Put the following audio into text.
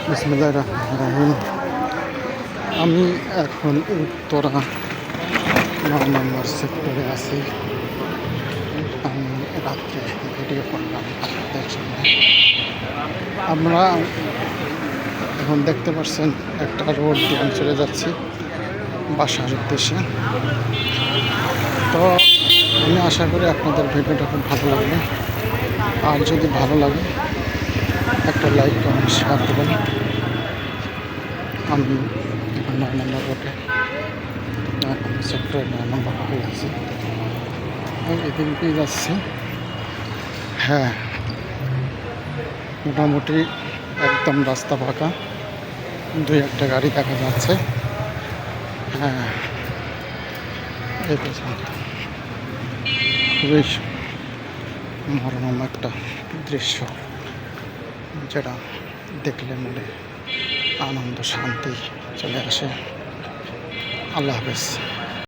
বিসমিল্লাহির রহমানির রহিম। আমি এখন উত্তরা ৯ নম্বর সেক্টরে আছি। আমি রাত্রে ভিডিও করলাম আপনাদের সামনে। আমরা এখন দেখতে পাচ্ছেন একটা রোড দিয়ে আমি চলে যাচ্ছি বাসার উদ্দেশ্যে। তো আমি আশা করি আপনাদের ভিডিওটা খুব ভালো লাগবে। আর যদি ভালো লাগে একটা লাইক কমেন্ট শেয়ার দেবেন। আমি ৯ নম্বর রোডে ৯ নম্বর সেক্টরে ৯ নম্বর রোডে আছি। এদিক দিয়ে যাচ্ছি। হ্যাঁ, মোটামুটি একদম রাস্তা ফাঁকা, ২-১টা গাড়ি দেখা যাচ্ছে। হ্যাঁ, এই পর্যন্ত খুবই মনোরম একটা দৃশ্য, যেটা দেখলে মনে আনন্দ শান্তি চলে আসে। আল্লাহ হাফেজ।